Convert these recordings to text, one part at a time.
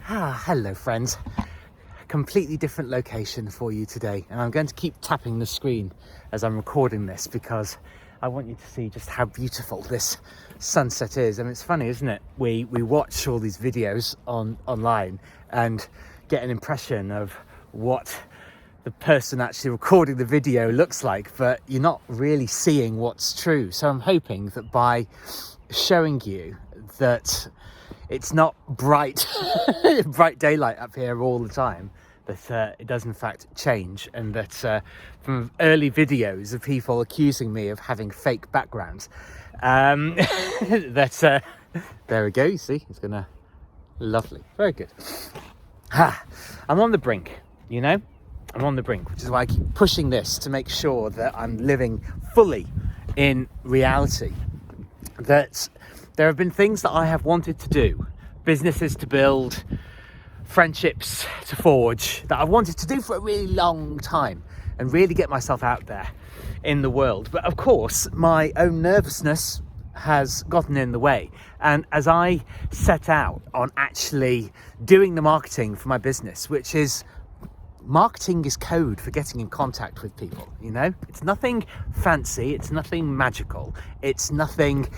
Hello friends, completely different location for you today, and I'm going to keep tapping the screen as I'm recording this because I want you to see just how beautiful this sunset is. And it's funny, isn't it? We watch all these videos online and get an impression of what the person actually recording the video looks like, but you're not really seeing what's true. So I'm hoping that by showing you that it's not bright daylight up here all the time, that it does in fact change, and that from early videos of people accusing me of having fake backgrounds, that there we go, you see, it's gonna, lovely, very good. I'm on the brink, you know, I'm on the brink, which is why I keep pushing this to make sure that I'm living fully in reality, that there have been things that I have wanted to do, businesses to build, friendships to forge, that I've wanted to do for a really long time and really get myself out there in the world. But of course, my own nervousness has gotten in the way. And as I set out on actually doing the marketing for my business, which is, marketing is code for getting in contact with people, you know? It's nothing fancy, it's nothing magical, it's nothing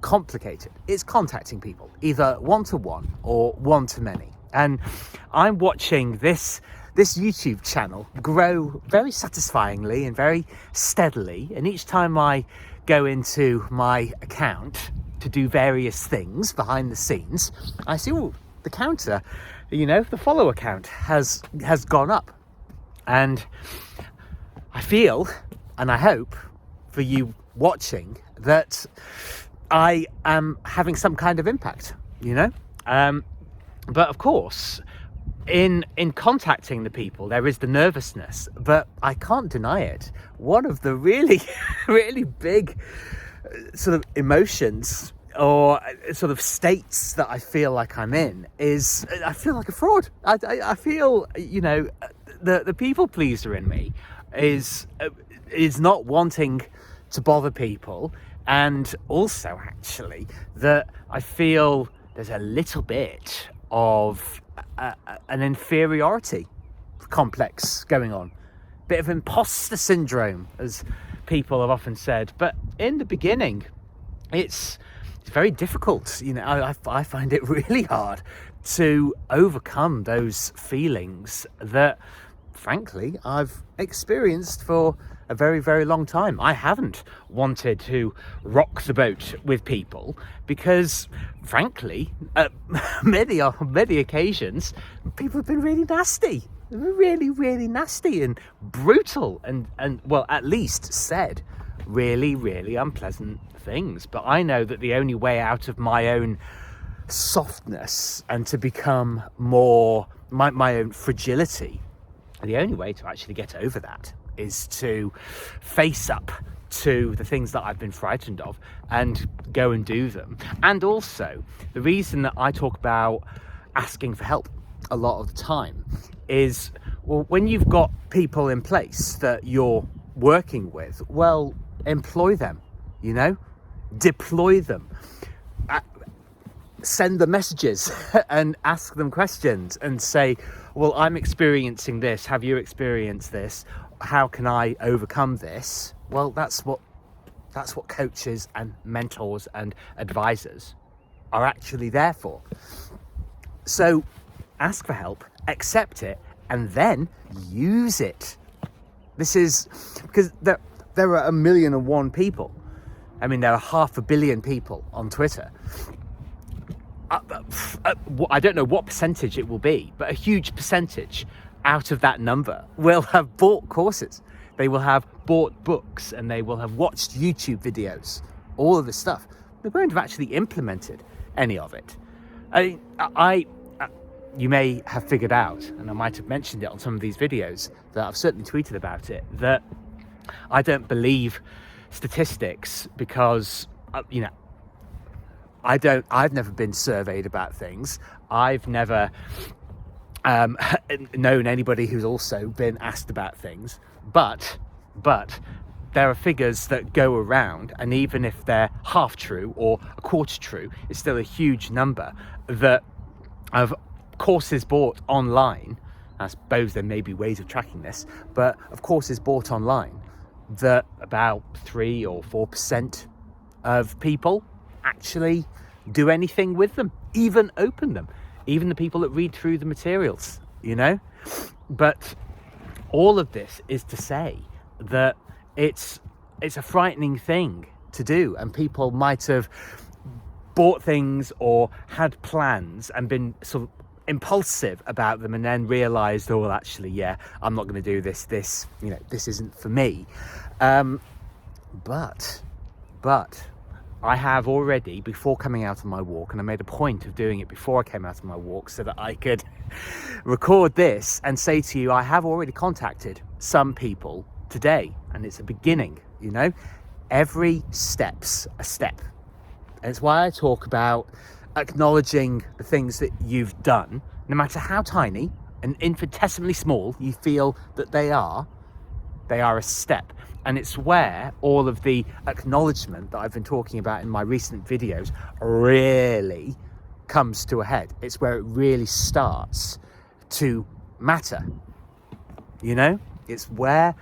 complicated. It's contacting people, either one-to-one or one-to-many. And I'm watching this YouTube channel grow very satisfyingly and very steadily. And each time I go into my account to do various things behind the scenes, I see, oh, the counter, you know, the follower count has gone up. And I feel, and I hope for you watching, that I am having some kind of impact, you know? But of course, in contacting the people, there is the nervousness, but I can't deny it. One of the really, really big sort of emotions or sort of states that I feel like I'm in is, I feel like a fraud. I feel, you know, the people pleaser in me is not wanting to bother people. And also, actually, that I feel there's a little bit of an inferiority complex going on. Bit of imposter syndrome, as people have often said. But in the beginning, it's very difficult. You know, I find it really hard to overcome those feelings that, frankly, I've experienced for a very, very long time. I haven't wanted to rock the boat with people because, frankly, many occasions, people have been really nasty, really, really nasty and brutal, and well, at least said really, really unpleasant things. But I know that the only way out of my own softness and to become more my own fragility, the only way to actually get over that is to face up to the things that I've been frightened of and go and do them. And also, the reason that I talk about asking for help a lot of the time is, well, when you've got people in place that you're working with, well, employ them, you know, deploy them, send them messages and ask them questions and say, well, I'm experiencing this, have you experienced this? How can I overcome this? Well, that's what coaches and mentors and advisors are actually there for. So ask for help, accept it, and then use it. This is because there are 1,000,001 people. I mean, there are 500 million people on Twitter. I don't know what percentage it will be, but a huge percentage out of that number will have bought courses, they will have bought books, and they will have watched YouTube videos, all of this stuff. They won't have actually implemented any of it. You may have figured out, and I might have mentioned it on some of these videos, that I've certainly tweeted about it, that I don't believe statistics because, you know, I've never been surveyed about things. I've never known anybody who's also been asked about things, but there are figures that go around, and even if they're half true or a quarter true, it's still a huge number that have courses bought online, I suppose there may be ways of tracking this, but of courses bought online that about 3 or 4% of people actually do anything with them, even open them, even the people that read through the materials, you know. But all of this is to say that it's a frightening thing to do, and people might have bought things or had plans and been sort of impulsive about them, and then realized, oh well, actually, yeah, I'm not going to do this, you know, this isn't for me. But I have already, before coming out on my walk, and I made a point of doing it before I came out on my walk so that I could record this and say to you, I have already contacted some people today, and it's a beginning, you know. Every step's a step. And it's why I talk about acknowledging the things that you've done, no matter how tiny and infinitesimally small you feel that they are a step. And it's where all of the acknowledgement that I've been talking about in my recent videos really comes to a head. It's where it really starts to matter, you know. It's where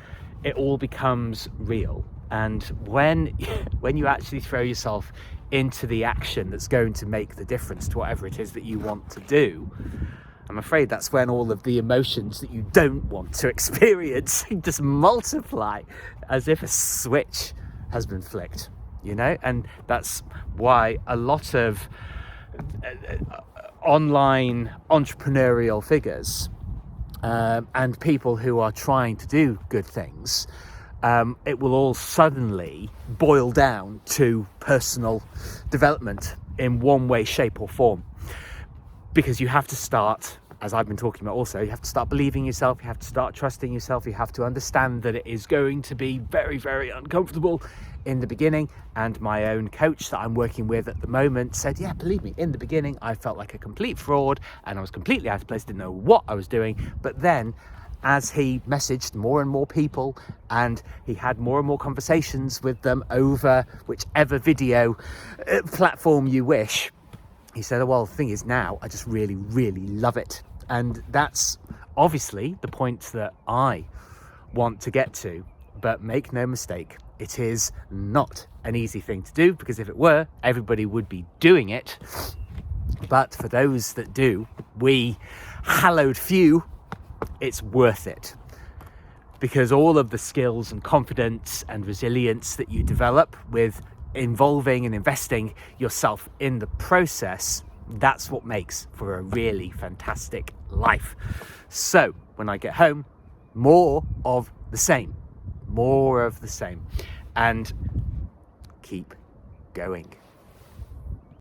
it all becomes real. And when you actually throw yourself into the action that's going to make the difference to whatever it is that you want to do, I'm afraid that's when all of the emotions that you don't want to experience just multiply as if a switch has been flicked, you know. And that's why a lot of online entrepreneurial figures and people who are trying to do good things, it will all suddenly boil down to personal development in one way, shape or form. Because you have to start, as I've been talking about also, you have to start believing yourself, you have to start trusting yourself, you have to understand that it is going to be very, very uncomfortable in the beginning. And my own coach that I'm working with at the moment said, yeah, believe me, in the beginning I felt like a complete fraud and I was completely out of place, didn't know what I was doing. But then as he messaged more and more people and he had more and more conversations with them over whichever video platform you wish, he said, oh, well, the thing is now I just really, really love it. And that's obviously the point that I want to get to. But make no mistake, it is not an easy thing to do, because if it were, everybody would be doing it. But for those that do, we hallowed few, it's worth it. Because all of the skills and confidence and resilience that you develop with involving and investing yourself in the process, that's what makes for a really fantastic life. So when I get home, more of the same, and keep going.